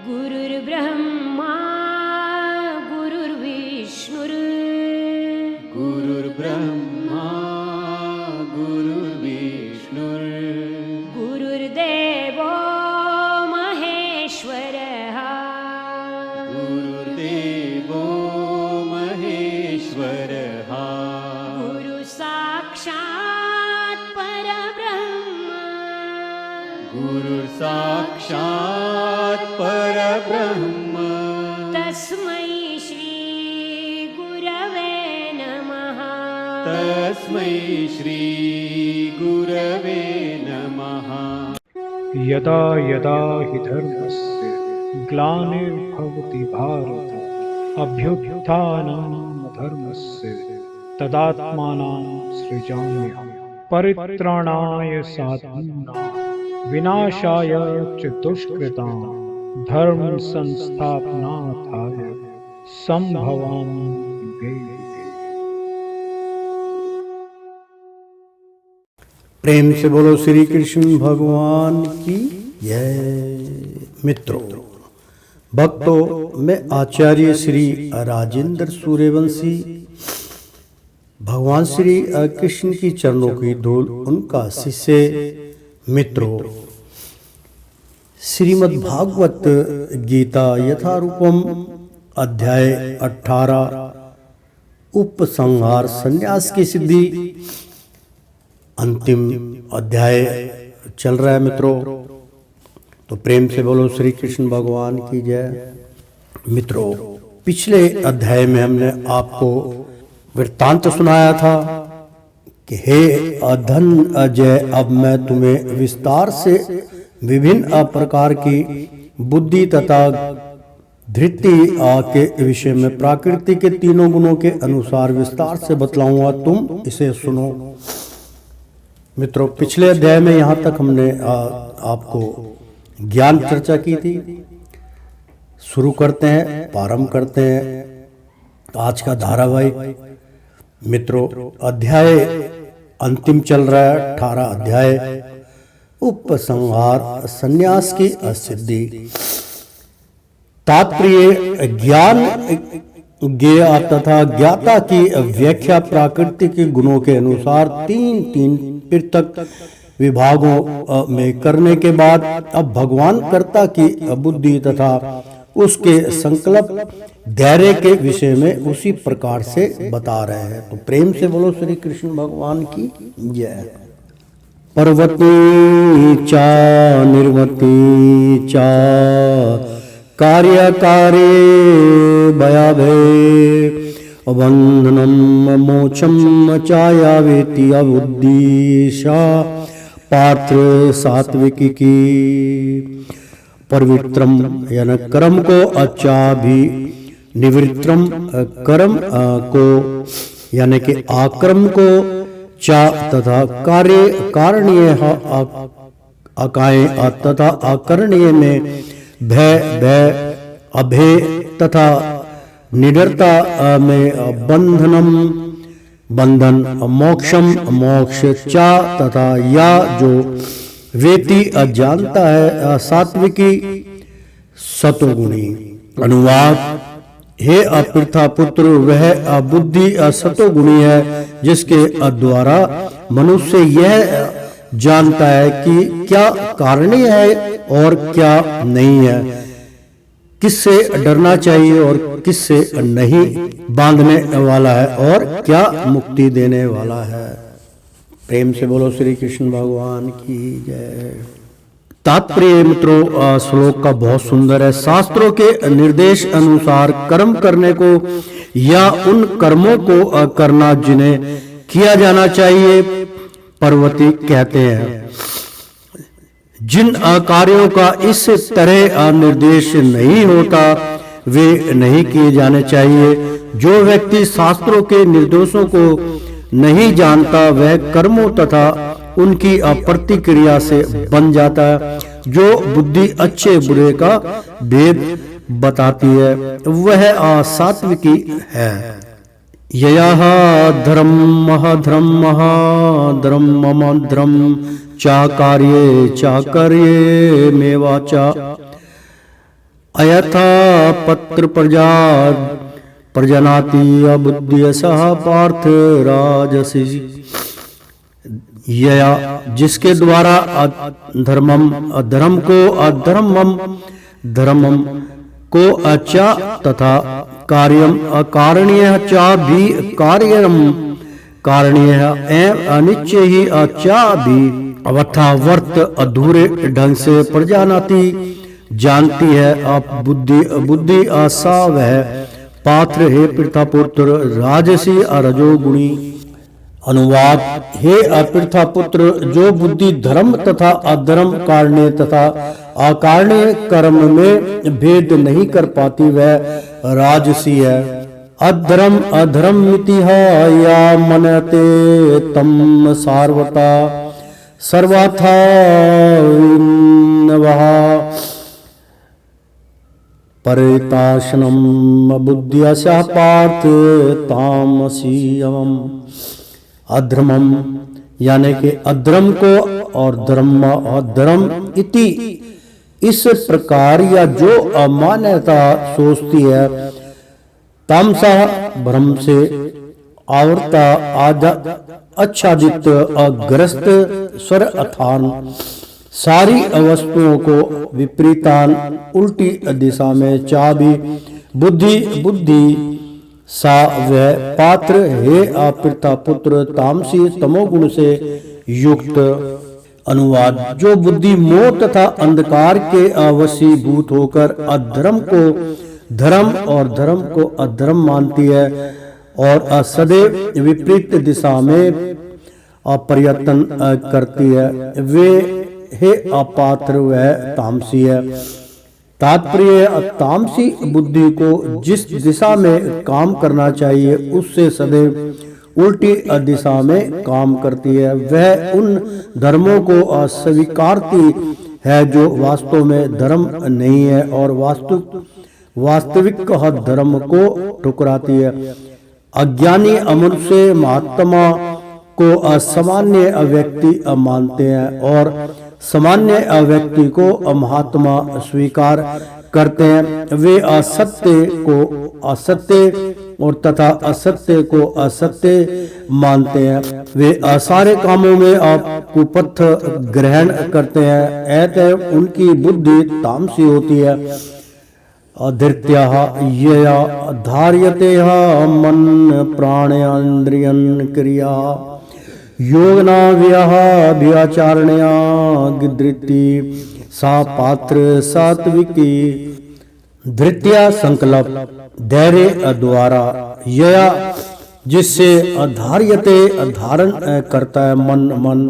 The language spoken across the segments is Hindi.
गुरुर्ब्रह्मा गुरुर्विष्णुर् गुरुर्ब्रह्मा गुरुर्विष्णुर् गुरुर्देवो महेश्वरः गुरुर्देवो महेश्वरः गुरुसाक्षात् परब्रह्म गुरुर्साक्षात् परब्रह्म तस्मै श्री गुरवे नमः तस्मै श्री गुरवे नमः। यदा यदा हि धर्मस्य ग्लानिर्भवति भारत अभ्युत्थानं धर्मस्य तदात्मानं सृजाम्यहम् परित्राणाय साधूनां विनाशाय च दुष्कृतां धर्म संस्थापनार्थाय संभवामि युगे युगे। प्रेम से बोलो श्री कृष्ण भगवान की जय। मित्रों, भक्तों, मैं आचार्य श्री राजेंद्र सूर्यवंशी भगवान श्री कृष्ण की चरणों की धूल उनका शिष्य। मित्रों, श्रीमद् भागवत गीता यथारूपम अध्याय 18 उपसंहार संन्यास की सिद्धि अंतिम अध्याय चल रहा है। मित्रों, तो प्रेम से बोलो श्री कृष्ण भगवान की जय। मित्रों, पिछले अध्याय में हमने आपको वृत्तांत सुनाया था कि हे अधन अजय, अब मैं तुम्हें विस्तार से विभिन्न प्रकार की बुद्धि तथा धृति के विषय में प्रकृति के तीनों गुणों के अनुसार विस्तार से बतलाऊंगा, तुम इसे सुनो। मित्रों, पिछले अध्याय में यहाँ तक हमने आपको ज्ञान चर्चा की थी। शुरू करते हैं, प्रारंभ करते हैं आज का धारावाहिक। मित्रों, अध्याय अंतिम चल रहा है, 18 अध्याय उपसंहार संन्यास की असिद्धि। तात्पर्य ज्ञान ज्ञेय तथा ज्ञाता की व्याख्या प्राकृतिक गुणों के अनुसार तीन पृथक विभागों में करने के बाद अब भगवान कर्ता की बुद्धि तथा उसके संकल्प धैर्य के विषय में उसी प्रकार से बता रहे हैं। तो प्रेम से बोलो श्री कृष्ण भगवान की जय। पर्वती चा निर्वती चा कार्यकारे भयाभे बंधनम मोक्षम चायावेति अबुद्धिशा पात्र सात्विकी की पवित्रम यानी कर्म को अच्छा भी निवृत्तम कर्म को यानी कि आक्रम को चा तथा कार्य कारणीय अकाय तथा आकरणीय में भय अभय तथा निडरता में बंधन मोक्षम मोक्ष चा तथा या जो व्यक्ति जानता है सात्विकी सतोगुणी। अनुवाद, हे अपृथा पुत्र, वह बुद्धि सतोगुणी है जिसके द्वारा मनुष्य यह जानता है कि क्या कारणीय है और क्या नहीं है, किससे डरना चाहिए और किससे नहीं, बांधने वाला है और क्या मुक्ति देने वाला है। प्रेम से बोलो श्री कृष्ण भगवान की जय। तात्पर्य मित्रों, श्लोक का बहुत सुंदर है। शास्त्रों के निर्देश अनुसार कर्म करने को या उन कर्मों को करना जिन्हें किया जाना चाहिए पर्वती कहते हैं। जिन कार्यों का इस तरह निर्देश नहीं होता वे नहीं किए जाने चाहिए। जो व्यक्ति शास्त्रों के निर्देशों को नहीं जानता वह कर्मों तथा उनकी प्रतिक्रिया से बन जाता है। जो बुद्धि अच्छे बुरे का भेद बताती है वह सात्विकी है। ययः धर्मः धर्मः धर्मम् धर्म चाकार्ये चाकर्ये मेवाचा अयथा पत्र प्रजा प्रजनाति अबुद्धियसः पार्थ राजसी। यया जिसके द्वारा धर्मम अधर्म को अधर्मम धर्मम को अचा तथा कार्यम अकारणीय चा भी कार्यम कारणीय एवं अनिश्चय ही अचा भी अवथा वर्त अधूरे ढंग से प्रजानाति जानती है। आप बुद्धि बुद्धि आसा वह पात्र हे पृथापुत्र राजसी रजोगुणी। अनुवाद हे अपृथापुत्र जो बुद्धि धर्म तथा अधर्म कारणीय तथा अकारणीय कर्म में भेद नहीं कर पाती वह राजसी है। अधर्म अधर्म मितिहा या मनते तम सार्वता सर्वाथा वहा परिताशनम बुद्धियस्य पार्थ तामसीयम। अधर्मम यानी कि अधर्म को और धर्म अधर्म इति इस प्रकार या जो अमान्यता सोचती है। तामसा भ्रम से आवृता आच्छादित अग्रस्त स्वर अथान सारी वस्तुओं को विपरीतान उल्टी दिशा में चाबी बुद्धि बुद्धि सा वह पात्र हे अपृथा पुत्र तामसी तमोगुण से युक्त। अनुवाद जो बुद्धि मोह तथा अंधकार के अवशीभूत होकर अधर्म को धर्म और धर्म को अधर्म मानती है और सदैव विपरीत दिशा में प्रयत्न करती है वे हे अपात्र वह तामसी है। तात्पर्य तामसी बुद्धि को जिस दिशा में काम करना चाहिए उससे सदैव उल्टी दिशा में काम करती है। वह उन धर्मों को अस्वीकारती है जो वास्तव में धर्म नहीं है और वास्तविक धर्म को ठुकराती है। अज्ञानी अमनुष्य महात्मा को असामान्य व्यक्ति मानते हैं और सामान्य व्यक्ति को महात्मा स्वीकार करते हैं। वे असत्य को असत्य और तथा असत्य को असत्य मानते हैं। वे सारे कामों में कुपथ ग्रहण करते हैं। अतः उनकी बुद्धि तामसी होती है। अधृत्या यया धार्यते मन प्राणेन्द्रियन क्रिया योगना व्याचारणया धृति सा पात्र सात्विकी। धृत्या संकल्प धैर्य द्वारा यया जिससे अधार्यते धारण करता है मन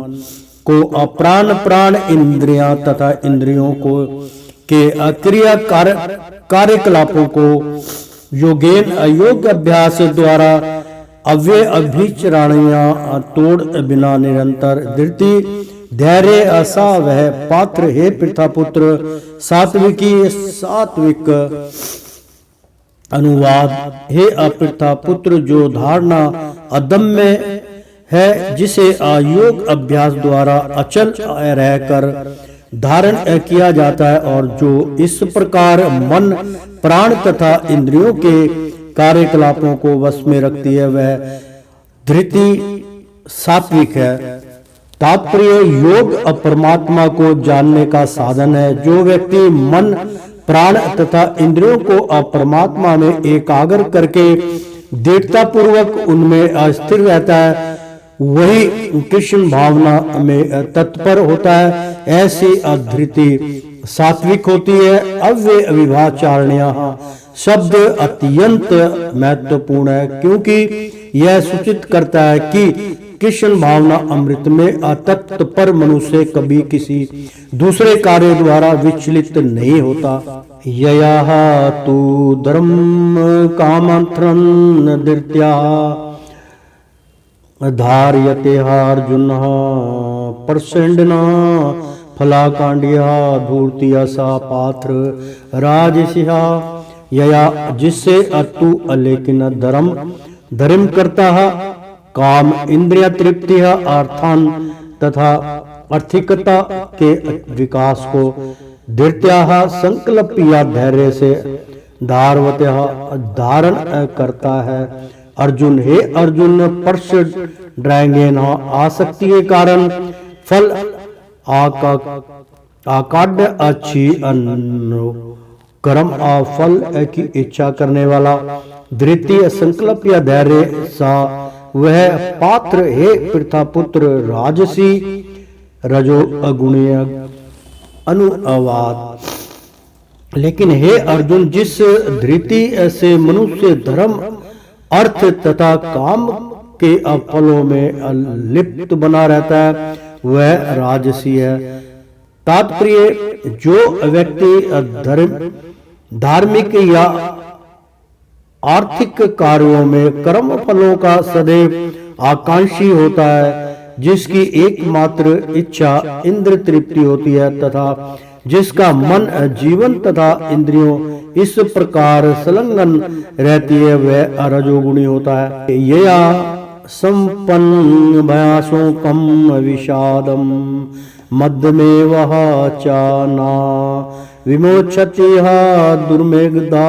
को अप्राण प्राण इंद्रियां तथा इंद्रियों को के क्रिया कार्यकलापों को योगेन अयोग अभ्यास द्वारा अव्यय अभिचरणिया तोड़ बिना निरंतर धृति धैर्य असा वह पात्र हे पृथापुत्र सात्विकी सात्विक। अनुवाद हे अपृथापुत्र जो धारणा अदम्य है जिसे अयोग अभ्यास द्वारा अचल रहकर धारण किया जाता है और जो इस प्रकार मन प्राण तथा इंद्रियों के कार्यकलापों को वश में रखती है वह धृति सात्विक है। तात्पर्य योग परमात्मा को जानने का साधन है। जो व्यक्ति मन प्राण तथा इंद्रियों को परमात्मा में एकाग्र करके दृढ़ता पूर्वक उनमें स्थिर रहता है वही कृष्ण भावना में तत्पर होता है। ऐसी अधृति सात्विक होती है। अव्यय अविभाचारणीय शब्द अत्यंत महत्वपूर्ण है क्योंकि यह सूचित करता है कि कृष्ण भावना अमृत में अतत्पर मनुष्य कभी किसी दूसरे कार्य द्वारा विचलित नहीं होता। यया तु धर्म कामंत्रन धृत्या धार्यते अर्जुन प्रचंडना फलाकांडिया धूर्तिया सा पात्र राजसिहा। यया जिससे अतु लेकिन धर्म करता है काम इंद्रिय तृप्ति अर्थान तथा आर्थिकता के विकास को धृत्याः संकल्प या धैर्य से धारवत्याः धारण करता है। अर्जुन, हे अर्जुन, पर्श ड्रैंगे न आसक्ति के कारण फल आकाड्य अच्छी कर्म फल की इच्छा करने वाला धृतीय संकल्प या धैर्य सा वह पात्र, हे पृथापुत्र, राजसी रजो अगुणीय अनुवाद। लेकिन हे अर्जुन, जिस धृति से मनुष्य धर्म अर्थ तथा काम के फलों में लिप्त बना रहता है वह राजसी है। तात्पर्य, जो व्यक्ति धार्मिक या आर्थिक कार्यों में कर्म फलों का सदैव आकांक्षी होता है, जिसकी एकमात्र इच्छा इंद्र तृप्ति होती है तथा जिसका मन, जीवन तथा इंद्रियों इस प्रकार संलग्न रहती है, वह रजोगुणी होता है। यया संपन्न भयाशोकम विषादम मध्यमेव चाना विमोचति दुर्मेघदा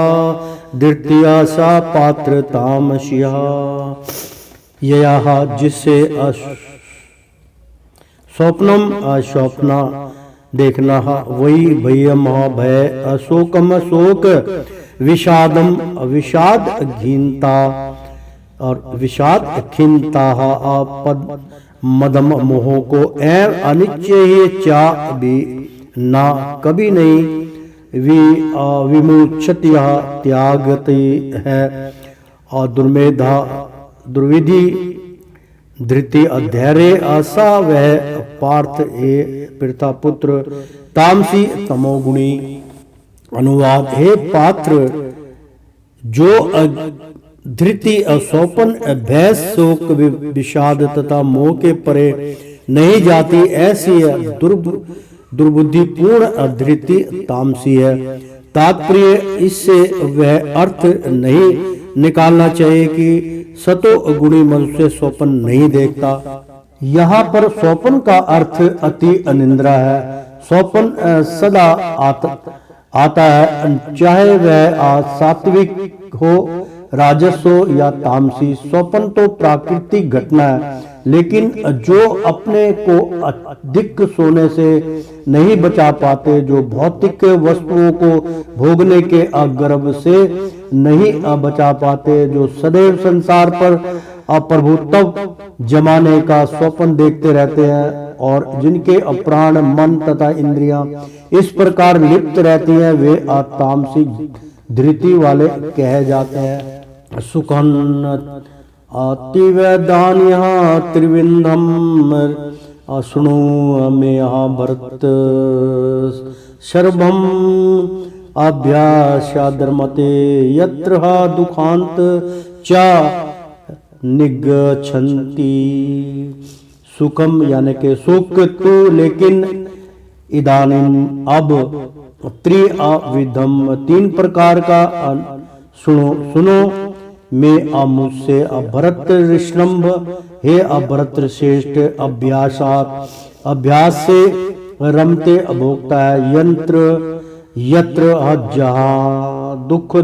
धृत्या सा पात्र तामसिया। यया, जिससे स्वप्नम स्वप्ना देखना, वही भयम भय, अशोकम शोक, विषादम विषाद घिनता और विषाद खिन्नता, पद मदम मोह को, एवं अनिश्चय ही चा भी ना कभी नहीं, विमुक्षति त्यागती है, और दुर्मेधा दुर्विधि धृति अधैर्य आशा वह पार्थ, हे पृथापुत्र, तामसी तमोगुणी। अनुवाद, हे पात्र, जो धृति स्वपन भय शोक विषाद तथा मोह के परे नहीं जाती, ऐसी दुर्बुद्धिपूर्ण धृति तामसी है। तात्पर्य, इससे वह अर्थ नहीं निकालना चाहिए कि सतो गुणी मनुष्य स्वप्न नहीं देखता। यहाँ पर स्वप्न का अर्थ अति अनिंद्रा है। स्वप्न सदा आता है, चाहे वह सात्विक हो, राजस हो या तामसी। स्वप्न तो प्राकृतिक घटना है, लेकिन जो अपने को अधिक सोने से नहीं बचा पाते, जो भौतिक वस्तुओं को भोगने के गर्भ से नहीं बचा पाते, जो सदैव संसार पर प्रभुत्व जमाने का स्वप्न देखते रहते हैं और जिनके प्राण, मन तथा इंद्रियां इस प्रकार लिप्त रहती हैं, वे तामसिक धृति वाले कहे जाते हैं। सुखन अतिवेदान्य त्रिविंधम अशृणु मे भरत सर्वम अभ्यासाधर्मते यत्र दुखांत च निगच्छन्ति। सुखम यानी के सुख तो, लेकिन इदानीम अब, त्रिविधम तीन प्रकार का, सुनो मैं मुझसे भरत ऋषभ, हे भरत श्रेष्ठ, अभ्यास से रमते भोगता है, यत्र जहाँ दुख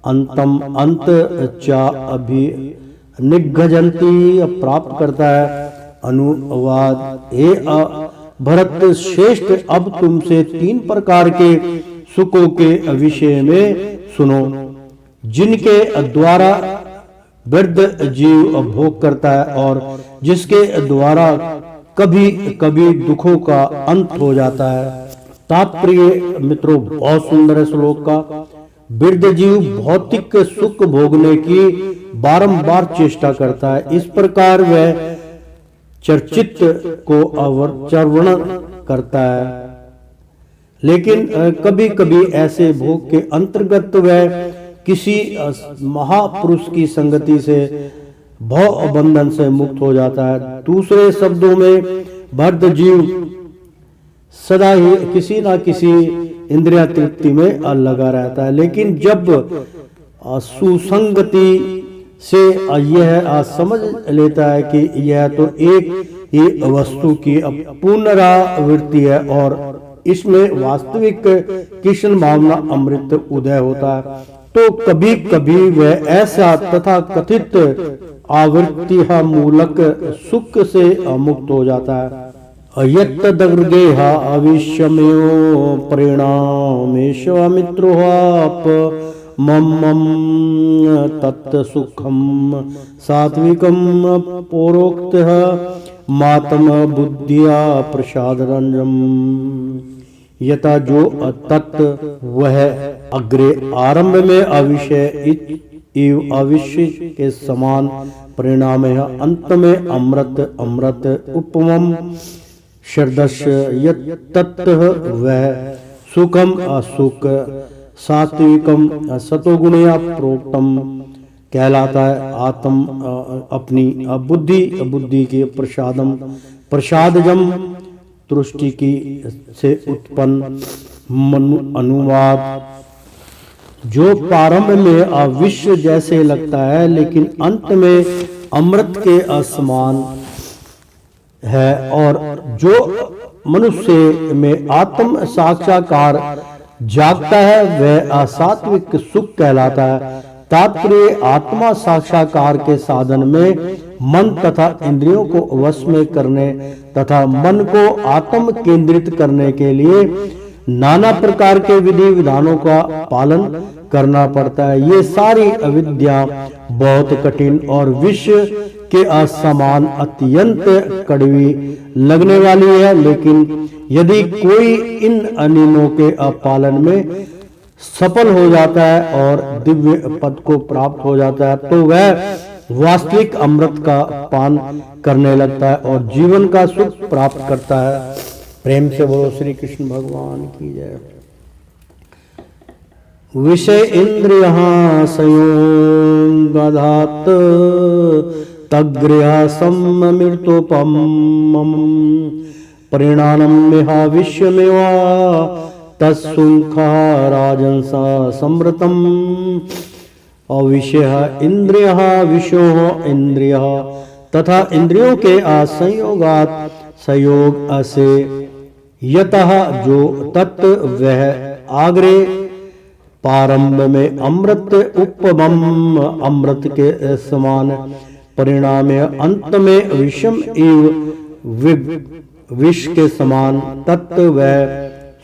अंतम अंत चा अभी निगजंती प्राप्त करता है। अनुवाद, हे भरत श्रेष्ठ, अब तुमसे तीन प्रकार के सुखों के विषय में सुनो, जिनके द्वारा वृद्ध जीव भोग करता है और जिसके द्वारा कभी कभी दुखों का अंत हो जाता है। तात्पर्य मित्रों बहुत सुंदर है श्लोक का। वृद्ध जीव भौतिक सुख भोगने की बारंबार चेष्टा करता है, इस प्रकार वह चर्चित को अवर्चर्वण करता है, लेकिन कभी कभी ऐसे भोग के अंतर्गत वह किसी महापुरुष की संगति से भव बंधन से मुक्त हो जाता है। दूसरे शब्दों में वृद्ध जीव सदा ही किसी ना किसी इंद्रिय तृप्ति में लगा रहता है, लेकिन जब सुसंगति से यह समझ लेता है कि यह तो एक ही वस्तु की पुनरावृत्ति है और इसमें वास्तविक कृष्ण भावना अमृत उदय होता है, तो कभी कभी वह ऐसा तथा कथित आवृत्ति मूलक सुख से मुक्त हो जाता है। यत्तदग्रेह अविश्यमेव परिणामेशव मित्रोहाप मम तत् सुखम सात्विकम पौरोक्तः मातम बुद्धिया प्रसाद रंजम। यथा जो तत् वह अग्रे आरंभ में अविषय एवं अविषय के समान परिणाम है, अंत में अमृत अमृत उपमम शरदस्य तत्व वह सुखम असुख सात्विकम सतोगुणया प्रोक्तम कहलाता है। आत्म अपनी बुद्धि के प्रसादजम तुष्टि की से उत्पन्न अनुवाद। जो प्रारंभ में अविश्व जैसे लगता है लेकिन अंत में अमृत के असमान है, और जो मनुष्य में आत्म साक्षात्कार जागता है वह असात्विक सुख कहलाता है। तात्पर्य आत्मा साक्षात्कार के साधन में मन तथा इंद्रियों को वश में करने तथा मन को आत्म केंद्रित करने के लिए नाना प्रकार के विधि विधानों का पालन करना पड़ता है। ये सारी अविद्या बहुत कठिन और विश्व के असमान अत्यंत कड़वी लगने वाली है, लेकिन यदि कोई इन नियमों के पालन में सफल हो जाता है और दिव्य पद को प्राप्त हो जाता है तो वह वास्तविक अमृत का पान करने लगता है और जीवन का सुख प्राप्त करता है। प्रेम से बोलो श्री कृष्ण भगवान की जय। विषय इंद्रिय संयोगात् तग्रह सममृतोपम परिणामं मेहा विश्वमेवा तत्सुखा राजंसा समृतम। अविषय इंद्रिय विषो इंद्रिय तथा इंद्रियों के असंयोगात् संयोग से यतः जो तत्व वह आग्रे प्रारंभ में अमृत उपमम अमृत के समान परिणाम अंत में विषम एवं विष के समान तत्व वह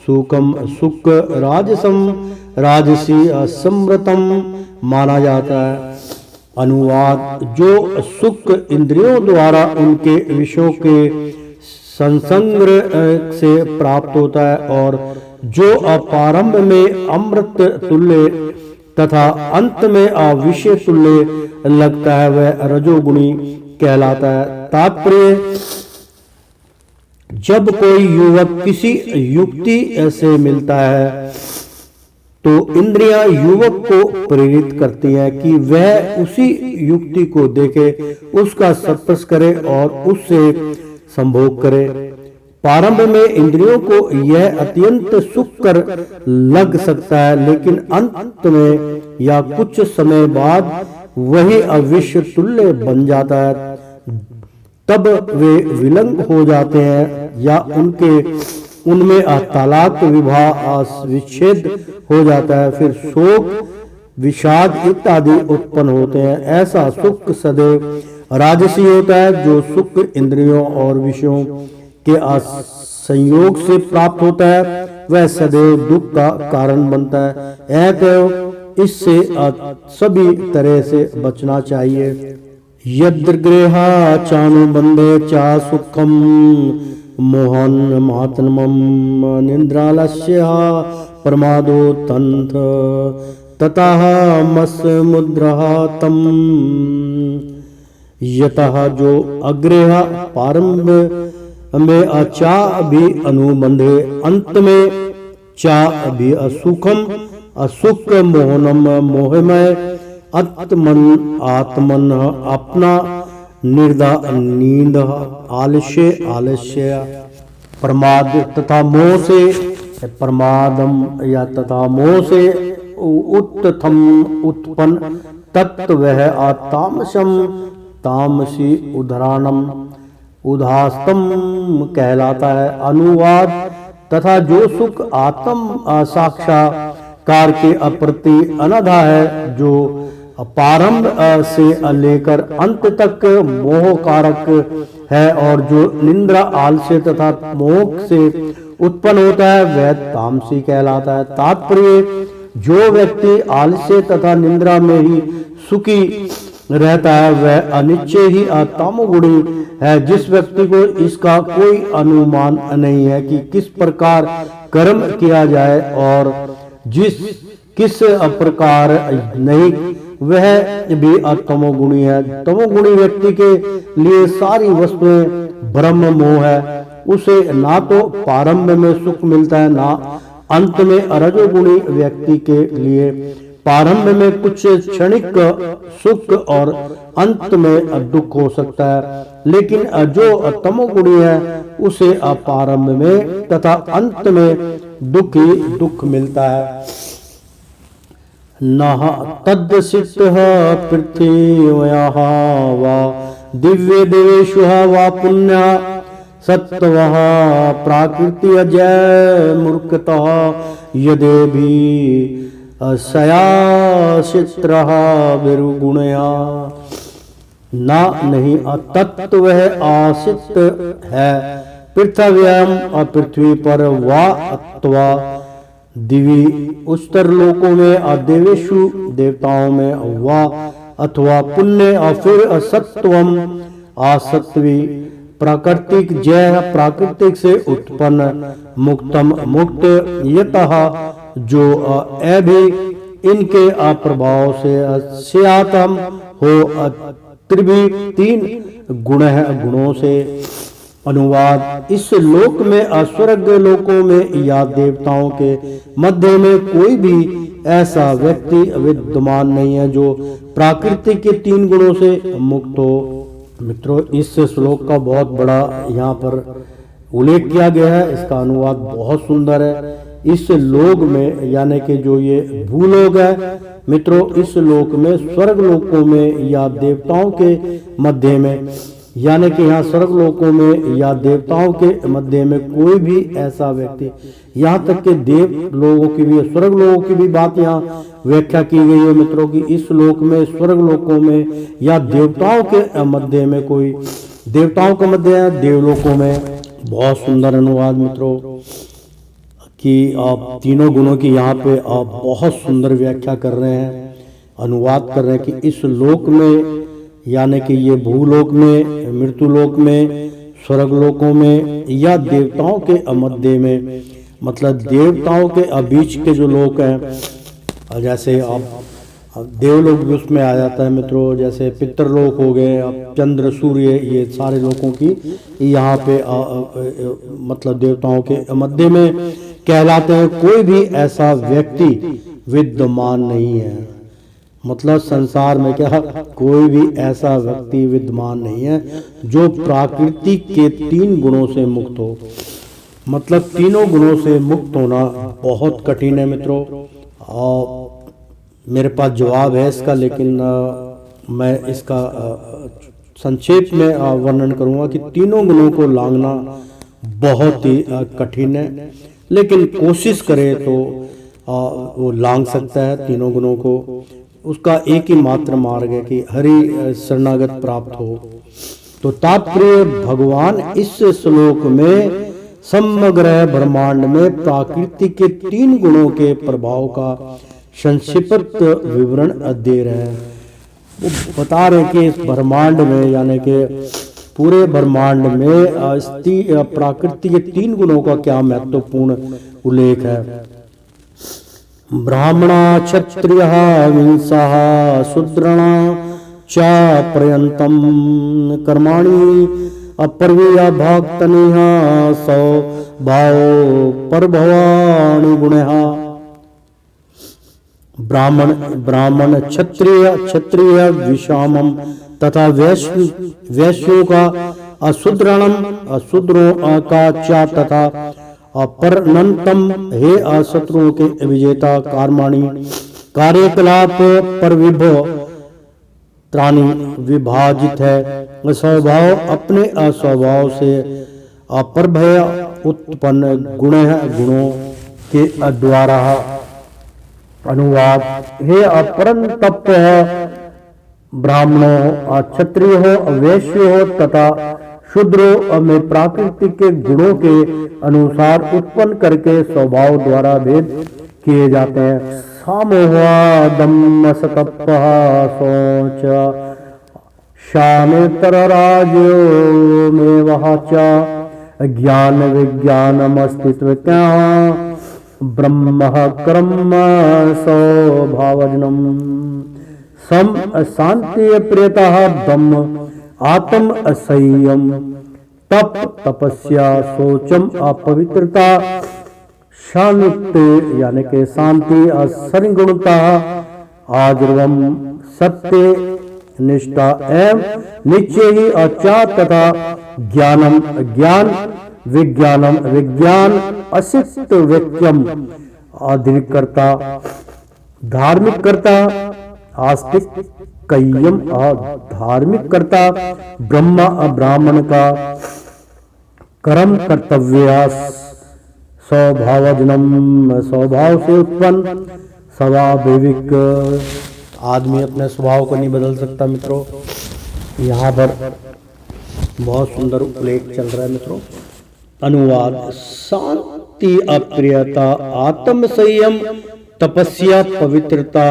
सुखम सुख राजसम राजसी असमृतम माना जाता है। अनुवाद। जो सुख इंद्रियों द्वारा उनके विषयों के संसंग से प्राप्त होता है और जो प्रारंभ में अमृत तुल्य तथा अंत में अविषय तुल्य लगता है वह रजोगुणी कहलाता है। तात्पर्य जब कोई युवक किसी युक्ति से मिलता है तो इंद्रियां युवक को प्रेरित करती हैं कि वह उसी युक्ति को देखे, उसका स्पर्श करे और उससे संभोग करे। प्रारंभ में इंद्रियों को यह अत्यंत सुखकर लग सकता है, लेकिन अंत में या कुछ समय बाद वही अविश्व तुल्य बन जाता है। तब वे विलंग हो जाते हैं या उनमें तलाक विवाह विच्छेद हो जाता है, फिर शोक विषाद इत्यादि उत्पन्न होते हैं। ऐसा सुख सदैव राजसी होता है। जो सुख इंद्रियों और विषयों के संयोग से प्राप्त होता है वह सदैव दुख का कारण बनता है। अतः इससे सभी तरह से बचना चाहिए। यद्गृहा चानुबंधे चा सुखम मोहन मातनमम निद्रालस्य प्रमादो तंथ ततः मस मुद्रा तम। यतः जो अग्रेह प्रारंभ में अचा भी अनुबंधे अंत में चा भी असुखम असुख मोहनम मोहमय आत्मन अपना निर्दा नींद आलस्य प्रमाद तथा मोह से प्रमादम या तथा मोह से उत्थम उत्पन्न तत्व वह तामसम तामसी उदाहरणम उदास्तम कहलाता है। अनुवाद। तथा जो सुख आत्म साक्षात्कार के अप्रति अनधा है, जो प्रारंभ से लेकर अंत तक मोह कारक है और जो निंद्रा आलस्य तथा मोह से उत्पन्न होता है वह तामसी कहलाता है। तात्पर्य, जो व्यक्ति आलस्य तथा निंद्रा में ही सुखी रहता है वह अनिश्चय ही तमोगुणी है। जिस व्यक्ति को इसका कोई अनुमान नहीं है कि किस प्रकार कर्म किया जाए और किस प्रकार नहीं, वह भी तमोगुणी है। तमोगुणी व्यक्ति के लिए सारी वस्तुएं ब्रह्म मोह है। उसे ना तो प्रारंभ में सुख मिलता है ना अंत में। रजोगुणी व्यक्ति के लिए प्रारंभ में कुछ क्षणिक सुख और अंत में दुख हो सकता है, लेकिन जो तमोगुणी है उसे प्रारंभ में तथा अंत में दुख ही दुख मिलता है। नह तद्दसितः पृथिव्याः वा दिव्य देवेषु वा पुण्य सत्वः प्राकृति अजय मूर्खतः यदेभी सयासित्रः विरुगुणया। ना नहीं तत्व वह आसित है पृथ्व्याम पृथ्वी पर, वा अथवा दिवी उच्चतर लोकों में, देवेशु देवताओं में, वा अथवा पुण्य और फिर असत्वम आसत्वी प्राकृतिक जय प्राकृतिक से उत्पन्न मुक्तम मुक्त यतः जो भी इनके प्रभाव से स्यातम हो त्रिभी तीन गुण है गुणों से। अनुवाद, इस लोक में स्वर्ग लोकों में या देवताओं के मध्य में कोई भी ऐसा व्यक्ति विद्यमान नहीं है जो प्राकृतिक के तीन गुणों से मुक्त हो। मित्रों, इस श्लोक का बहुत बड़ा यहाँ पर उल्लेख किया गया है। इसका अनुवाद बहुत सुंदर है। इस लोक में यानी कि जो ये भूलोक है मित्रों, इस लोक में स्वर्ग लोकों में या देवताओं के मध्य में, यानी कि यहाँ स्वर्ग लोकों में या देवताओं के मध्य में कोई भी ऐसा व्यक्ति, यहाँ तक के देव लोगों की भी स्वर्ग लोगों की भी बात यहाँ व्याख्या की गई है मित्रों की इस लोक में स्वर्ग लोकों में या देवताओं के मध्य में कोई, देवताओं के मध्य है देवलोकों में। बहुत सुंदर अनुवाद मित्रों कि आप तीनों गुणों की यहाँ पे आप बहुत सुंदर व्याख्या कर रहे हैं, अनुवाद कर रहे हैं कि इस लोक में यानी कि ये भूलोक में, मृत्युलोक में, स्वर्ग लोकों में या देवताओं के मध्य में, मतलब देवताओं के बीच के जो लोक हैं, जैसे आप देवलोक भी उसमें आ जाता है मित्रों, जैसे पितृलोक हो गए, अब चंद्र सूर्य, ये सारे लोकों की यहाँ पे मतलब देवताओं के मध्य में कहलाते हैं। कोई भी ऐसा व्यक्ति विद्यमान नहीं है, मतलब संसार में क्या कोई भी ऐसा व्यक्ति विद्यमान नहीं है जो प्रकृति के तीन गुणों से मुक्त हो। मतलब तीनों गुणों से मुक्त होना बहुत कठिन है मित्रों। और मेरे पास जवाब है इसका, लेकिन मैं इसका संक्षेप में वर्णन करूंगा कि तीनों गुणों को लांघना बहुत ही कठिन है, लेकिन कोशिश करे तो वो लांघ सकता है तीनों गुणों को। उसका एक ही मात्र मार्ग है कि हरि शरणागत प्राप्त हो। तो तात्पर्य, भगवान इस श्लोक में समग्र ब्रह्मांड में प्रकृति के तीन गुणों के प्रभाव का संक्षिप्त विवरण दे रहे हैं। वो बता रहे कि इस ब्रह्मांड में यानी कि पूरे ब्रह्मांड में प्रकृति के तीन गुणों का क्या महत्वपूर्ण उल्लेख है। ब्राह्मणा क्षत्रियः विंशः शूद्रणा च पर्यन्तं कर्माणि अपर्वीय भक्तनिः स्वभाव परभवाणि गुणः। ब्राह्मण क्षत्रिय विषामम तथा वैश्यों का अशूद्रों का चा तथा परनंतम हे अशत्रुओं के विजेता कर्माणि कार्यकलाप पर त्राणी विभाजित है। स्वभाव अपने अस्वभाव से अपरभय उत्पन्न गुण है, गुणों के द्वारा। अनुवाद, हे अपरम तप ब्राह्मणों, क्षत्रिय हो, वैश्य हो तथा शूद्रों में प्राकृतिक के गुणों के अनुसार उत्पन्न करके स्वभाव द्वारा भेद किए जाते हैं। सामोहादम सतपः शौच शामेतर राजो में वह ज्ञान विज्ञानम अस्तित्व क्या ब्रह्म कर्म स्वभावजनम सम शांति प्रियता दम आत्म असंयम तप तपस्या शौचम अपवित्रता शांति यानी के शांति असंगुणता आजर्वम सत्य निष्ठा एवं निश्चय ही अचा तथा ज्ञानम ज्ञान विज्ञानम विज्ञान असित व्यक्यम अधिकर्ता धार्मिक कर्ता आस्तिक कय्यम धार्मिक कर्ता ब्रह्मा ब्राह्मण का कर्म कर्तव्य स्वभावजनम स्वभाव से उत्पन्न स्वाभाविक आदमी अपने स्वभाव को नहीं बदल सकता। मित्रों यहाँ पर बहुत सुंदर उल्लेख चल रहा है। मित्रों अनुवाद, शांति अप्रियता आत्म संयम तपस्या पवित्रता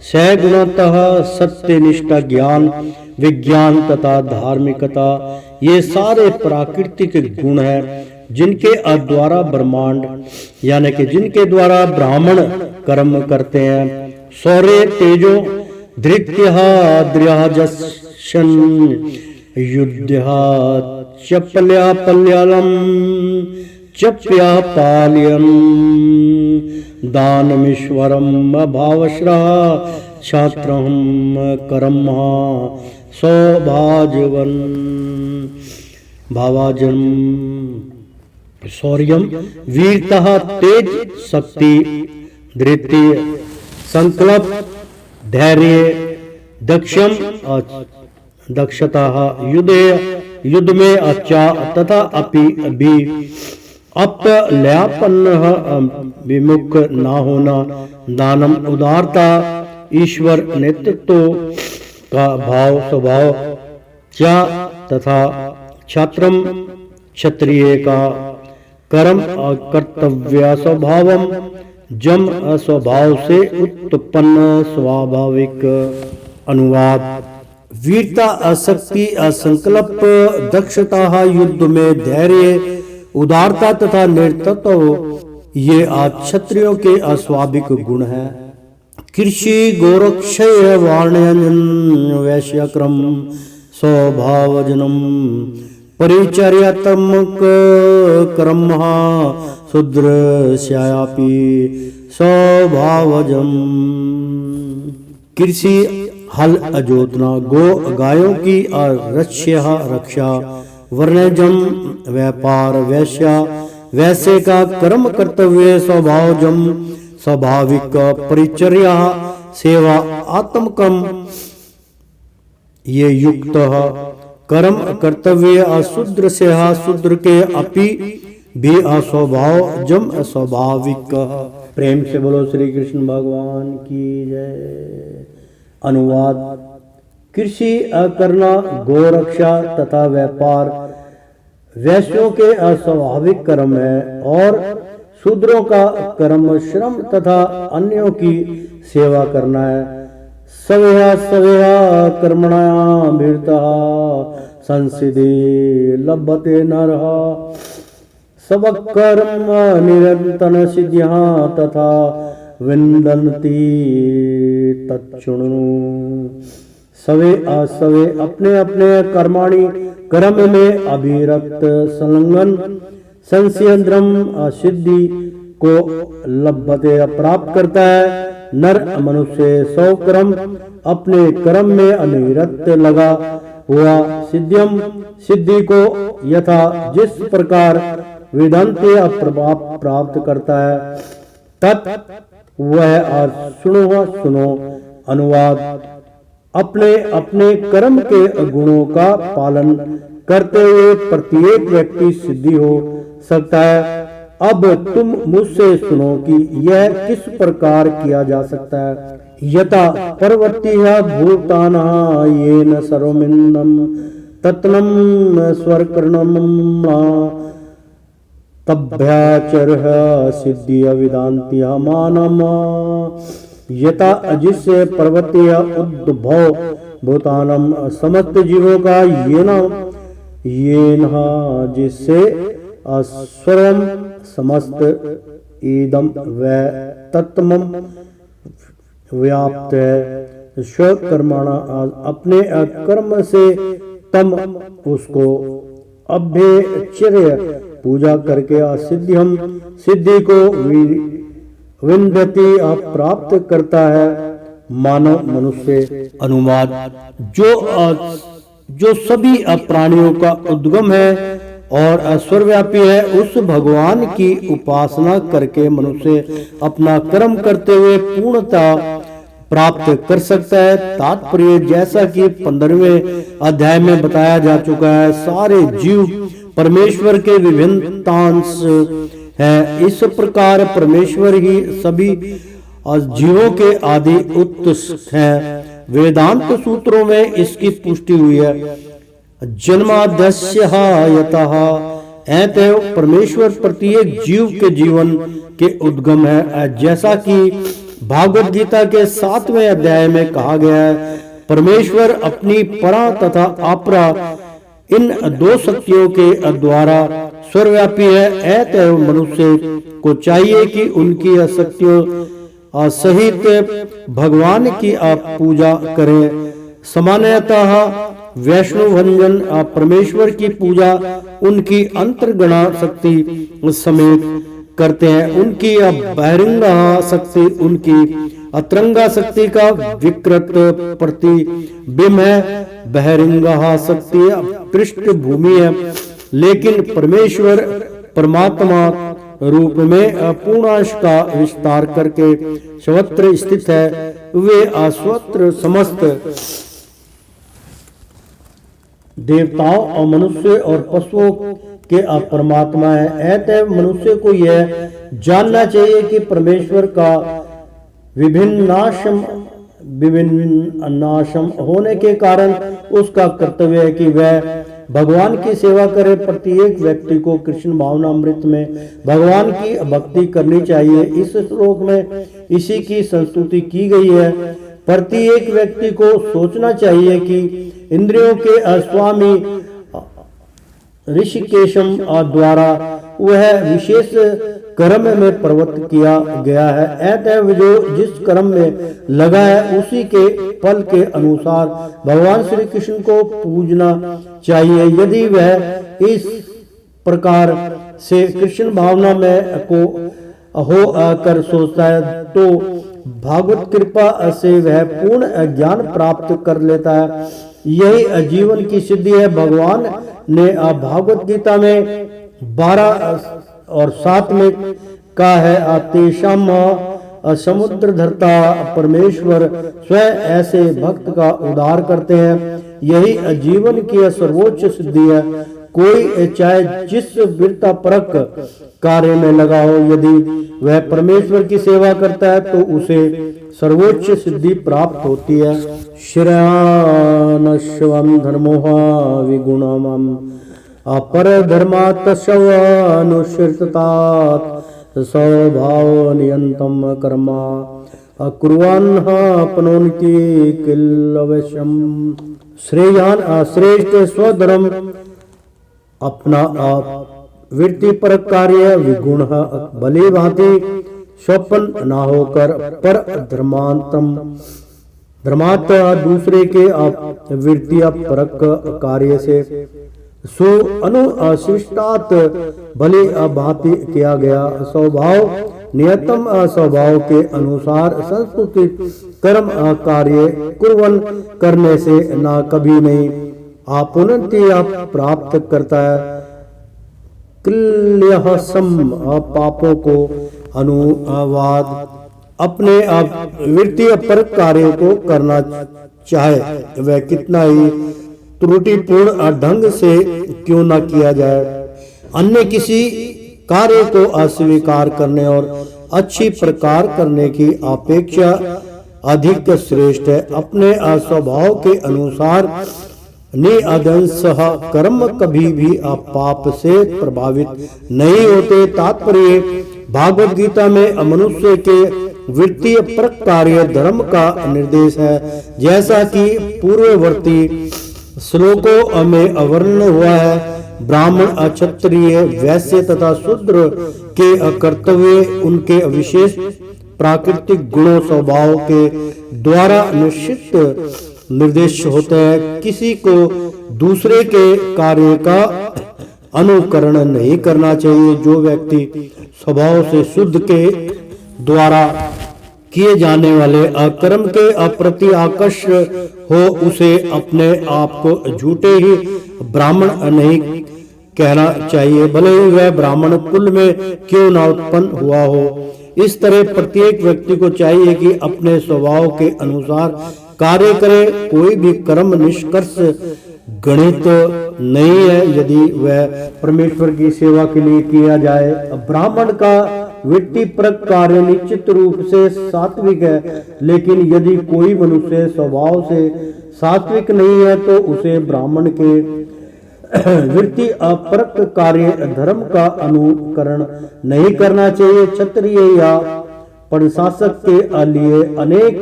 सगुणतः सत्यनिष्ठा ज्ञान विज्ञान तथा धार्मिकता ये सारे प्राकृतिक गुण हैं जिनके द्वारा ब्रह्मांड यानी कि जिनके द्वारा ब्राह्मण कर्म करते हैं। शौर्य तेजो धृत्य द्र्याजशन युद्ध्या चपल्या पल्यालम चप्या पाल्यम दानमीश्वरम भावश्रह छात्रम कर्म सौभाजवन भावाजन शौर्यम वीरता तेज शक्ति धृत्य संकल्प धैर्य दक्षम दक्षता युद्ध में अच्छा तथा अपि भी अपल्यापन्न विमुख ना होना दानम उदारता ईश्वर नेतृत्व का भाव स्वभाव चा तथा छात्रम क्षत्रिय का कर्म कर्तव्य स्वभावम जम स्वभाव से उत्पन्न स्वाभाविक। अनुवाद, वीरता असक्ति असंकल्प दक्षता युद्ध में धैर्य उदारता तथा नेतृत्व ये क्षत्रियों के अस्वाभाविक गुण हैं। कृषि गोरक्षय वाण्यजन वैश्यक्रम स्वभावजनम परिचर्यात्मक कर्म शूद्रस्यापि स्वभावजम। कृषि हल जोतना गो गायों की रक्षा वर्णजम व्यापार वैश्या वैसे का कर्म कर्तव्य स्वभावजम स्वाभाविक परिचर्या सेवा आत्मकम ये युक्त कर्म कर्तव्य अशूद्र से शूद्र के अपि भी अस्वभाव जम स्वाभाविक। प्रेम से बोलो श्री कृष्ण भगवान की जय। अनुवाद, कृषि करना गोरक्षा तथा व्यापार वैश्यों के अस्वाभाविक कर्म है और शूद्रों का कर्म श्रम तथा अन्यों की सेवा करना है। सवेहा सवेहा कर्मणायां वीरता संसिद्धि लभते नरः सब कर्म निरंतर सिद्धियां तथा विन्दन्ति तच्छृणु। सवे असवे अपने अपने कर्माणि कर्म में अभिरक्त संलग्न संस्यन्द्रम सिद्धि को लभते प्राप्त करता है। नर मनुष्य सौ कर्म अपने कर्म में अनिरत लगा हुआ सिद्धियम सिद्धि को यथा जिस प्रकार वेदांते प्रभाव प्राप्त करता है तत् वह सुनो। अनुवाद, अपने अपने कर्म के गुणों का पालन करते हुए प्रत्येक व्यक्ति सिद्धि हो सकता है। अब तुम मुझसे सुनो कि यह किस प्रकार किया जा सकता है। यथा पर्वतीय भूताना येन सर्वमिन्दं तत्नं स्वर्कर्णं तभ्याचरः सिद्धि अविदान्ति मानम। यथा जिससे पर्वतीय उद्भव भूतानम समस्त जीवों का येन जिससे स्वयं समस्त इदम व तत्मम व्याप्त है। स्वकर्मणा अपने कर्म से तम उसको अभ्यचर्य पूजा करके सिद्धि को विन्दति प्राप्त करता है मानव मनुष्य। अनुवाद जो सभी प्राणियों का उद्गम है और सर्वव्यापी है, उस भगवान की उपासना करके मनुष्य अपना कर्म करते हुए पूर्णता प्राप्त कर सकता है। तात्पर्य जैसा कि 15वें अध्याय में बताया जा चुका है, सारे जीव परमेश्वर के विभिन्नतांश है। इस प्रकार परमेश्वर ही सभी जीवों के आदि उत्स है। वेदांत सूत्रों में इसकी पुष्टि हुई है। जन्माद्यस्य यतः अतएव परमेश्वर प्रत्येक जीव के जीवन के उद्गम है। जैसा कि भागवत गीता के 7वें अध्याय में कहा गया है, परमेश्वर अपनी परा तथा अपरा इन दो शक्तियों के द्वारा सर्वव्यापी है। अतएव मनुष्य को चाहिए कि उनकी शक्तियों सहित भगवान की आप पूजा करें। सामान्यतः वैष्णवजन परमेश्वर की पूजा उनकी अंतर्गणा शक्ति समेत करते हैं। उनकी बहिरंग शक्ति उनकी अतरंगा शक्ति का विकृत प्रतिबिंब है। बहिरंग शक्ति पृष्ठभूमि है, लेकिन परमेश्वर परमात्मा रूप में पूर्णांश का विस्तार करके सर्वत्र स्थित है। वे अस्वत्र समस्त देवताओं और मनुष्य और पशुओं के परमात्मा है। अतएव मनुष्य को यह जानना चाहिए कि परमेश्वर का विभिन्नाशम होने के कारण उसका कर्तव्य है कि वह भगवान की सेवा करे। प्रत्येक व्यक्ति को कृष्ण भावनामृत में भगवान की भक्ति करनी चाहिए। इस श्लोक में इसी की संस्तुति की गई है। प्रत्येक व्यक्ति को सोचना चाहिए कि इंद्रियों के स्वामी ऋषिकेशम द्वारा वह विशेष कर्म में प्रवृत्त किया गया है। अतएव जो जिस कर्म में लगा है उसी के फल के अनुसार भगवान श्री कृष्ण को पूजना चाहिए। यदि वह इस प्रकार से कृष्ण भावना में को हो कर सोचता है तो भागवत कृपा से वह पूर्ण ज्ञान प्राप्त कर लेता है। यही जीवन की सिद्धि है। भगवान ने भागवत गीता में 12 और 7 में कहा है, तेषाम समुद्र धरता परमेश्वर स्वयं ऐसे भक्त का उद्धार करते हैं। यही जीवन की सर्वोच्च सिद्धि है। कोई चाहे जिस वीरता परक कार्य में लगा हो, यदि वह परमेश्वर की सेवा करता है तो उसे सर्वोच्च सिद्धि प्राप्त होती है। श्रेयानश्वं धर्मोहा विगुणमं अपर धर्मात् शवनुश्रितात् स्वभाव नियंतम कर्मा अकुर्वन्ह अपनोति किल अवश्यम। श्रेयान श्रेष्ठ स्वधर्म अपना वृत्ति पर कार्य विगुण भली भांति स्वपन न होकर पर धर्मात दूसरे के वृत्ति परक कार्य से सु अनुशिष्टात भली भांति किया गया। स्वभाव नियतम स्वभाव के अनुसार संस्कृत कर्म कार्य कुर्वन करने से न कभी नहीं आपुनति प्राप्त करता है। क्ल्यहसम पापों को अनुवाद अपने वृत्ति पर कार्य को करना चाहे वह कितना ही त्रुटिपूर्ण ढंग से क्यों न किया जाए। अन्य किसी कार्य को अस्वीकार करने और अच्छी प्रकार करने की अपेक्षा अधिक श्रेष्ठ है। अपने स्वभाव के अनुसार निअदंश कर्म कभी भी पाप से प्रभावित नहीं होते। तात्पर्य भागवत गीता में मनुष्य के वृत्तीय परक कार्य धर्म का निर्देश है, जैसा कि पूर्ववर्ती श्लोकों में वर्णन हुआ है। ब्राह्मण, क्षत्रिय, वैश्य तथा शूद्र के कर्तव्य उनके विशेष प्राकृतिक गुणों स्वभाव के द्वारा निश्चित निर्देश होते हैं। किसी को दूसरे के कार्य का अनुकरण नहीं करना चाहिए। जो व्यक्ति स्वभाव से शुद्ध के द्वारा किए जाने वाले कर्म के प्रति आकर्ष हो, उसे अपने आप को झूठे ही ब्राह्मण नहीं कहना चाहिए, भले ही वह ब्राह्मण कुल में क्यों ना उत्पन्न हुआ हो। इस तरह प्रत्येक व्यक्ति को चाहिए कि अपने स्वभाव के अनुसार कार्य करे। कोई भी कर्म निष्कर्ष गणित नहीं है यदि वह परमेश्वर की सेवा के लिए किया जाए। ब्राह्मण का वृत्तिपरक कार्य निश्चित रूप से सात्विक है, लेकिन यदि कोई मनुष्य स्वभाव से सात्विक नहीं है तो उसे ब्राह्मण के वृत्ति अपरक कार्य धर्म का अनुकरण नहीं करना चाहिए। क्षत्रिय या प्रशासक के लिए अनेक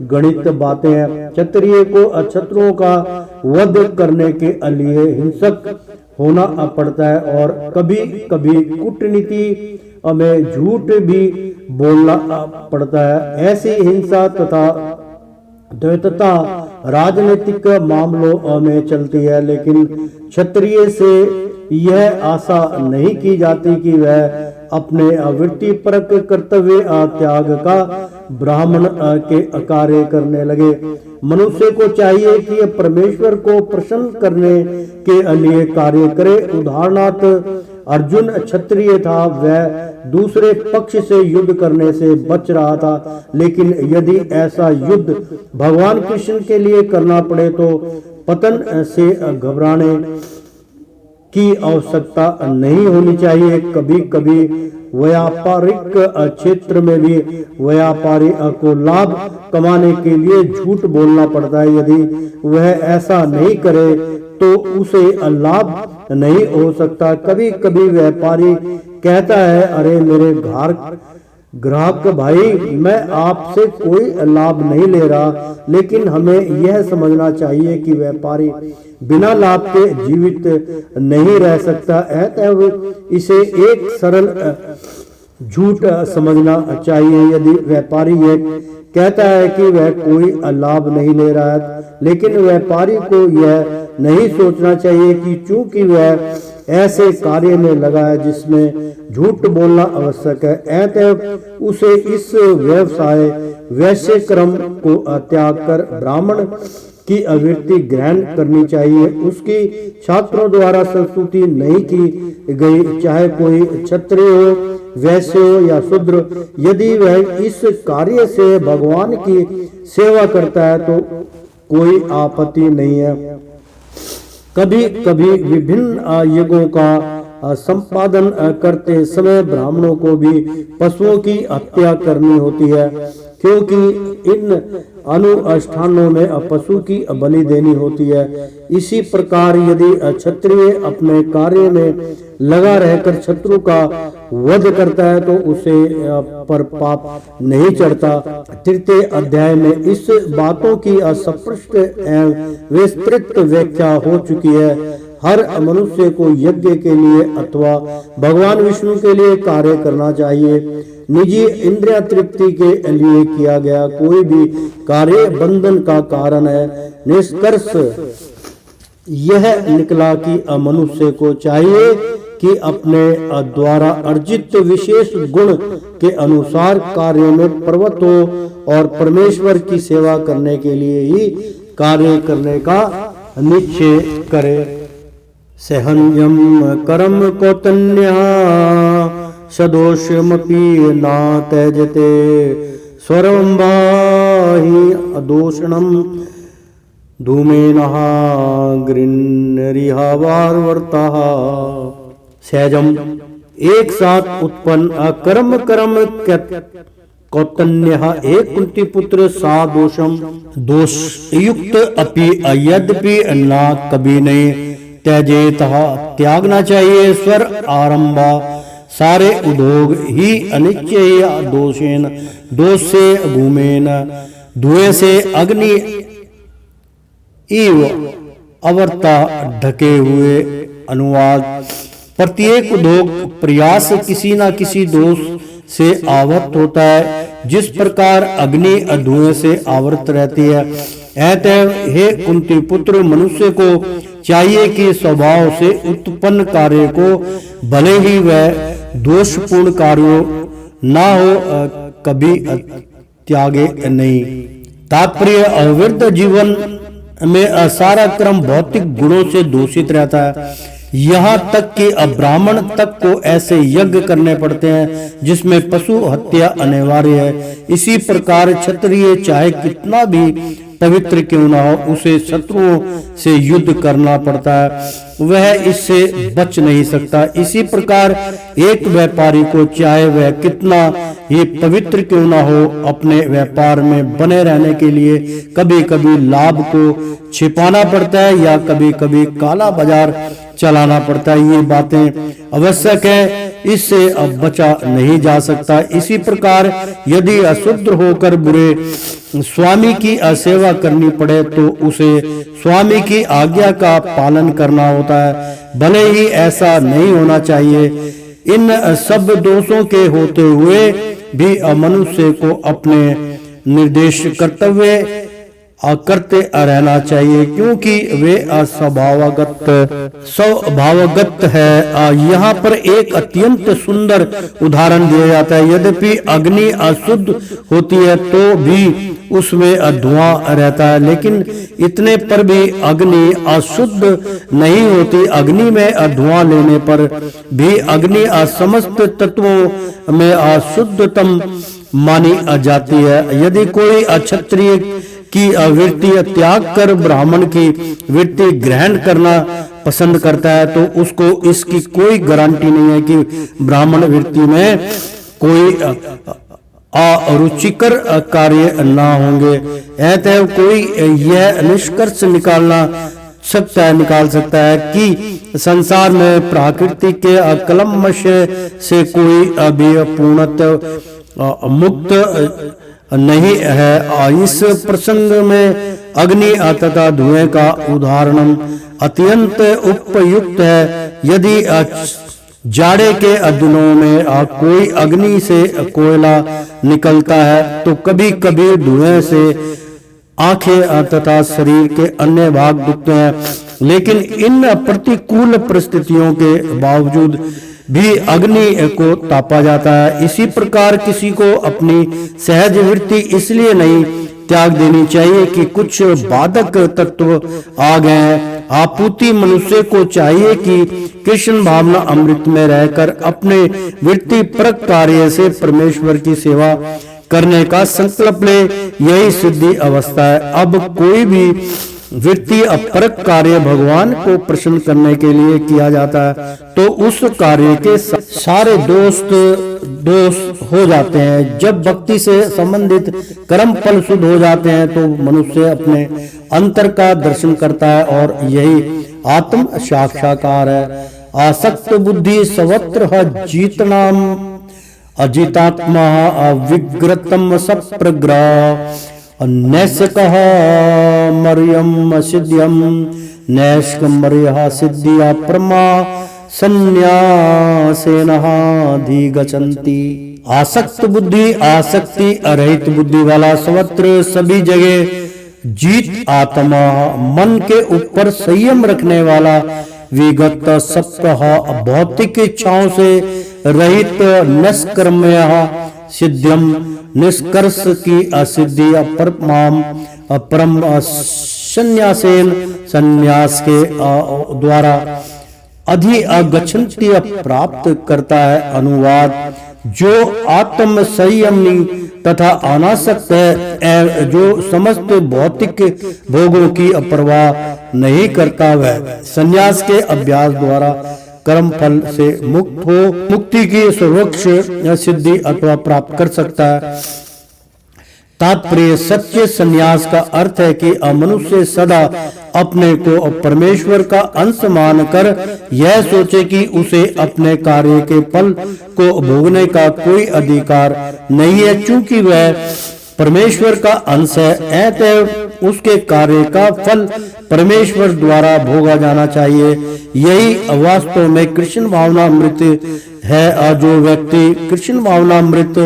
गणित बातें हैं। क्षत्रिय को अक्षत्रुओं का वध करने के लिए हिंसक होना पड़ता है और कभी कभी कूटनीति में झूठ भी बोलना पड़ता है। ऐसी हिंसा तथा द्वैतता राजनीतिक मामलों में चलती है, लेकिन क्षत्रिय से यह आशा नहीं की जाती कि वह अपने वृत्तिपरक कर्तव्य त्याग का ब्राह्मण के कार्य करने लगे। मनुष्य को चाहिए कि परमेश्वर को प्रसन्न करने के लिए कार्य करे। उदाहरणार्थ अर्जुन क्षत्रिय था, वह दूसरे पक्ष से युद्ध करने से बच रहा था, लेकिन यदि ऐसा युद्ध भगवान कृष्ण के लिए करना पड़े तो पतन से घबराने की आवश्यकता नहीं होनी चाहिए। कभी कभी व्यापारिक क्षेत्र में भी व्यापारी को लाभ कमाने के लिए झूठ बोलना पड़ता है। यदि वह ऐसा नहीं करे तो उसे लाभ नहीं हो सकता। कभी कभी व्यापारी कहता है, अरे मेरे ग्राहक भाई, मैं आपसे कोई लाभ नहीं ले रहा, लेकिन हमें यह समझना चाहिए कि व्यापारी बिना लाभ के जीवित नहीं रह सकता। अतः इसे एक सरल झूठ समझना चाहिए। यदि व्यापारी ये कहता है कि वह कोई लाभ नहीं ले रहा है, लेकिन व्यापारी को यह नहीं सोचना चाहिए कि चूंकि वह ऐसे कार्य में लगा है जिसमें झूठ बोलना आवश्यक है, अतः उसे इस व्यवसाय वैश्य क्रम को त्याग कर ब्राह्मण की आवृत्ति ग्रहण करनी चाहिए। उसकी छात्रों द्वारा संस्तुति नहीं की गई, चाहे कोई क्षत्रिय हो, वैश्य हो या शूद्र। यदि वह इस कार्य से भगवान की सेवा करता है तो कोई आपत्ति नहीं है। कभी कभी विभिन्न यज्ञों का संपादन करते समय ब्राह्मणों को भी पशुओं की हत्या करनी होती है, क्योंकि इन अनुष्ठानों में पशु की बलि देनी होती है। इसी प्रकार यदि क्षत्रिय अपने कार्य में लगा रहकर शत्रु का वध करता है तो उसे पर पाप नहीं चढ़ता। तृतीय अध्याय में इस बातों की अस्पष्ट एवं विस्तृत व्याख्या हो चुकी है। हर मनुष्य को यज्ञ के लिए अथवा भगवान विष्णु के लिए कार्य करना चाहिए। निजी इंद्रिय तृप्ति के लिए किया गया कोई भी कार्य बंधन का कारण है। निष्कर्ष यह निकला कि मनुष्य को चाहिए कि अपने द्वारा अर्जित विशेष गुण के अनुसार कार्य में प्रवृत्त हो और परमेश्वर की सेवा करने के लिए ही कार्य करने का निश्चय करे। सहन्यम करम कौतन्या सदोषमपि न त्यजते स्वरं बाहि अदोषणम धूमेनः गृह्णरिहावार्वर्तः सहजम एक साथ उत्पन्न कर्म कर्म कौतन्य एक कुंती पुत्र सा दोषम दोष युक्त अपि यद्यपि ना कभी नहीं त्यजेत त्यागना चाहिए। स्वर आरंभा सारे उद्योग ही अनिश्चय दोषेन दोष से घूमेन धुएं से अग्नि इव अवर्ता ढके हुए। अनुवाद प्रत्येक उद्योग प्रयास किसी न किसी दोष से आवृत होता है, जिस प्रकार अग्नि धुएं से आवृत रहती है। अतएव हे कुंती पुत्र, मनुष्य को चाहिए कि स्वभाव से उत्पन्न कार्य को भले ही वह दोषपूर्ण कार्यों ना हो कभी त्यागे नहीं। तात्पर्य अवृद्ध जीवन में सारा क्रम भौतिक गुणों से दूषित रहता है। यहाँ तक कि ब्राह्मण तक को ऐसे यज्ञ करने पड़ते हैं जिसमें पशु हत्या अनिवार्य है। इसी प्रकार क्षत्रिय चाहे कितना भी पवित्र क्यों ना हो, उसे शत्रुओं से युद्ध करना पड़ता है, वह इससे बच नहीं सकता। इसी प्रकार एक व्यापारी को चाहे वह कितना ही पवित्र क्यों ना हो, अपने व्यापार में बने रहने के लिए कभी कभी लाभ को छिपाना पड़ता है या कभी कभी काला बाजार चलाना पड़ता है। ये बातें आवश्यक है, इससे अब बचा नहीं जा सकता। इसी प्रकार यदि अशुद्ध होकर बुरे स्वामी की असेवा करनी पड़े तो उसे स्वामी की आज्ञा का पालन करना होता है, भले ही ऐसा नहीं होना चाहिए। इन सब दोषों के होते हुए भी मनुष्य को अपने निर्देश कर्तव्य करते रहना चाहिए, क्योंकि वे स्वभावगत है। यहाँ पर एक अत्यंत सुंदर उदाहरण दिया जाता है। यद्यपि अग्नि अशुद्ध होती है तो भी उसमें धुआं रहता है, लेकिन इतने पर भी अग्नि अशुद्ध नहीं होती। अग्नि में धुआं लेने पर भी अग्नि समस्त तत्वों में अशुद्धतम मानी जाती है। यदि कोई क्षत्रिय की वृत्ति त्याग कर ब्राह्मण की वृत्ति ग्रहण करना पसंद करता है तो उसको इसकी कोई गारंटी नहीं है कि ब्राह्मण वृत्ति में कोई अरुचिकर कार्य ना होंगे। अतः कोई यह निष्कर्ष निकाल सकता है कि संसार में प्रकृति के कलमश से कोई अभी पूर्णतः मुक्त नहीं है। इस प्रसंग में अग्नि तथा धुएं का उदाहरण अत्यंत उपयुक्त है। यदि जाड़े के दिनों में कोई अग्नि से कोयला निकलता है तो कभी कभी धुएं से आंखें तथा शरीर के अन्य भाग दुखते हैं, लेकिन इन प्रतिकूल परिस्थितियों के बावजूद भी अग्नि को तापा जाता है। इसी प्रकार किसी को अपनी सहज वृत्ति इसलिए नहीं त्याग देनी चाहिए कि कुछ बाधक तत्व आ गए हैं। आपूति मनुष्य को चाहिए कि कृष्ण भावना अमृत में रहकर अपने वृत्ति परक कार्य से परमेश्वर की सेवा करने का संकल्प ले, यही सिद्धि अवस्था है। अब कोई भी वृत्ति अपरक कार्य भगवान को प्रसन्न करने के लिए किया जाता है तो उस कार्य के सारे दोष हो जाते हैं। जब भक्ति से संबंधित कर्म फल शुद्ध हो जाते हैं तो मनुष्य अपने अंतर का दर्शन करता है और यही आत्म साक्षात्कार है। आसक्त बुद्धि सर्वत्र जीतनाम अजितात्मा अविग्रतम सप्रग्रह नैष्कः मर्यम सिद्ध्यम नैष्क मर्यः सिद्धिया परमा संन्यासेनाधिगच्छन्ति। आसक्त बुद्धि आसक्ति अरहित बुद्धि वाला सर्वत्र सभी जगह जीत आत्मा मन के ऊपर संयम रखने वाला विगत सप्तह भौतिक इच्छाओं से रहित निष्कर्मय सिद्ध्यम निष्कर्ष की असिद्धि परम संन्यासेन संन्यास के द्वारा अधिगच्छन्ति प्राप्त करता है। अनुवाद जो आत्म संयमी तथा अनासक्त है, जो समस्त भौतिक भोगों की परवाह नहीं करता, वह संन्यास के अभ्यास द्वारा कर्म फल से मुक्त हो मुक्ति की सर्वोच्च सिद्धि अथवा प्राप्त कर सकता है। तात्पर्य सच्चे संन्यास का अर्थ है कि मनुष्य सदा अपने को परमेश्वर का अंश मानकर यह सोचे कि उसे अपने कार्य के फल को भोगने का कोई अधिकार नहीं है, चूंकि वह परमेश्वर का अंश है, अतः उसके कार्य का फल परमेश्वर द्वारा भोगा जाना चाहिए। यही वास्तव में कृष्ण भावनामृत है। जो व्यक्ति कृष्ण भावनामृत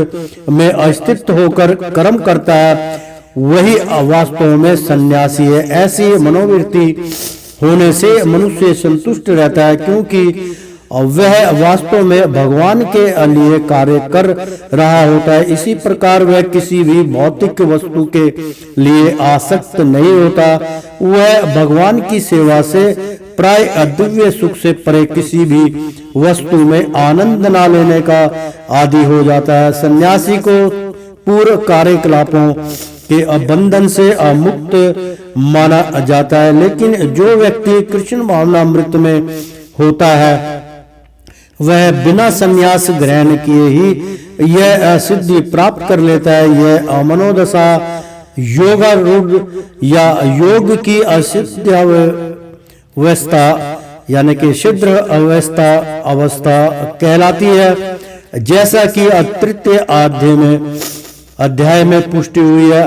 में अस्तित्व होकर कर्म करता है वही वास्तव में सन्यासी है। ऐसी मनोवृत्ति होने से मनुष्य संतुष्ट रहता है, क्योंकि वह वास्तव में भगवान के लिए कार्य कर रहा होता है। इसी प्रकार वह किसी भी भौतिक वस्तु के लिए आसक्त नहीं होता। वह भगवान की सेवा से प्राय दिव्य सुख से परे किसी भी वस्तु में आनंद ना लेने का आदी हो जाता है। सन्यासी को पूर्व कार्यकलापों के बंधन से मुक्त माना जाता है, लेकिन जो व्यक्ति कृष्ण भावनामृत में होता है वह बिना संन्यास ग्रहण किए ही यह सिद्धि प्राप्त कर लेता है। यह मनोदशा योगारूढ़ या योग की असिद्ध अवस्था यानी कि शीघ्र अवस्था कहलाती है, जैसा कि तृतीय अध्याय में पुष्टि हुई है।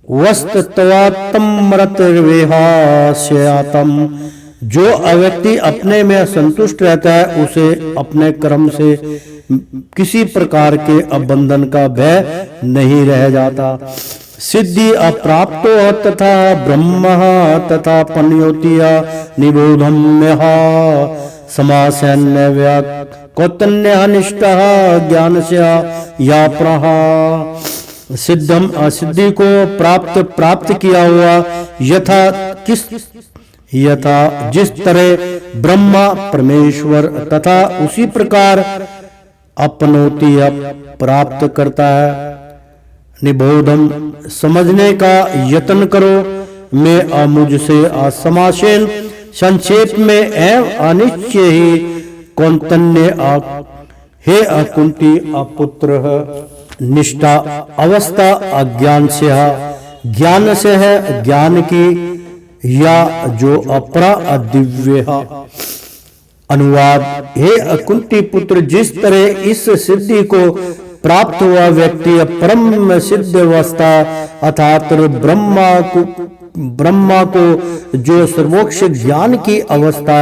वस्तत्वात्मरतर्वेहास्यातम, जो व्यक्ति अपने में संतुष्ट रहता है उसे अपने कर्म से किसी प्रकार के बंधन का भय नहीं रह जाता। सिद्धि अप्राप्तो तथा ब्रह्म तथा पन्योतिया निबोधम्य समासन्य कौतन्य निष्ठा ज्ञान से या प्रहा। सिद्धम सिद्धि को प्राप्त किया हुआ यथा जिस तरह ब्रह्मा परमेश्वर तथा उसी प्रकार अपनोति प्राप्त करता है। निबोधम समझने का यत्न करो। मैं मुझसे असमासेन संक्षेप में एवं अनिश्चय ही कौंतन्य हे अकुंती अपुत्र। निष्ठा अवस्था अज्ञान से है, ज्ञान से है ज्ञान की, या जो अपरा अदिव्य है। अनुवाद, हे अकुंती पुत्र, जिस तरह इस सिद्धि को प्राप्त हुआ व्यक्ति परम सिद्ध अवस्था अर्थात ब्रह्मा को जो सर्वोच्च ज्ञान की अवस्था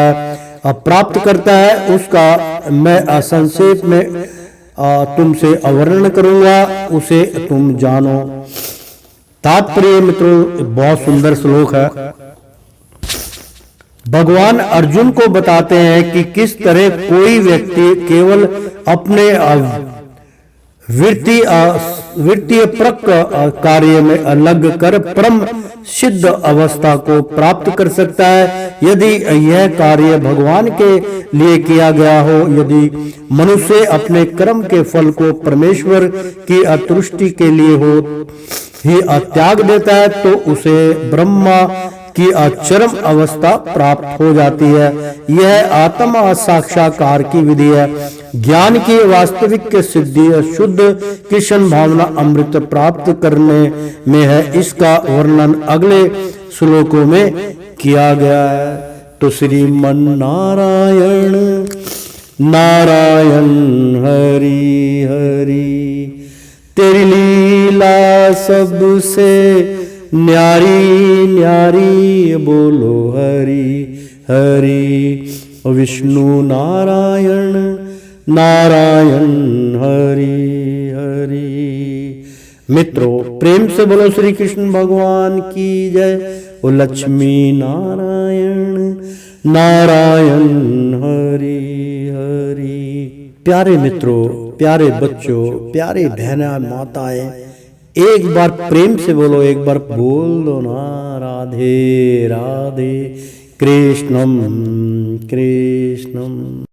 प्राप्त करता है, उसका मैं संक्षेप में तुमसे वर्णन करूंगा, उसे तुम जानो। तात्पर्य मित्रों, बहुत सुंदर श्लोक है। भगवान अर्जुन को बताते हैं कि किस तरह कोई व्यक्ति केवल अपने वृत्तीय प्रक कार्य में लग कर परम सिद्ध अवस्था को प्राप्त कर सकता है। यदि यह कार्य भगवान के लिए किया गया हो, यदि मनुष्य अपने कर्म के फल को परमेश्वर की तुष्टि के लिए हो ही त्याग देता है, तो उसे ब्रह्मा की चरम अवस्था प्राप्त हो जाती है। यह आत्मा साक्षात्कार की विधि है। ज्ञान की वास्तविक सिद्धि शुद्ध कृष्ण भावना अमृत प्राप्त करने में है। इसका वर्णन अगले श्लोकों में किया गया है। तो श्रीमन नारायण नारायण हरि हरि, तेरी लीला सबसे न्यारी न्यारी, बोलो हरि हरि। विष्णु नारायण नारायण हरि हरि। मित्रों, प्रेम से बोलो श्री कृष्ण भगवान की जय। ओ लक्ष्मी नारायण नारायण हरि हरि। प्यारे मित्रों, प्यारे बच्चों, प्यारे बहना माताएं, एक बार प्रेम से बोलो, एक बार बोल दो ना, राधे राधे, कृष्णम कृष्णम।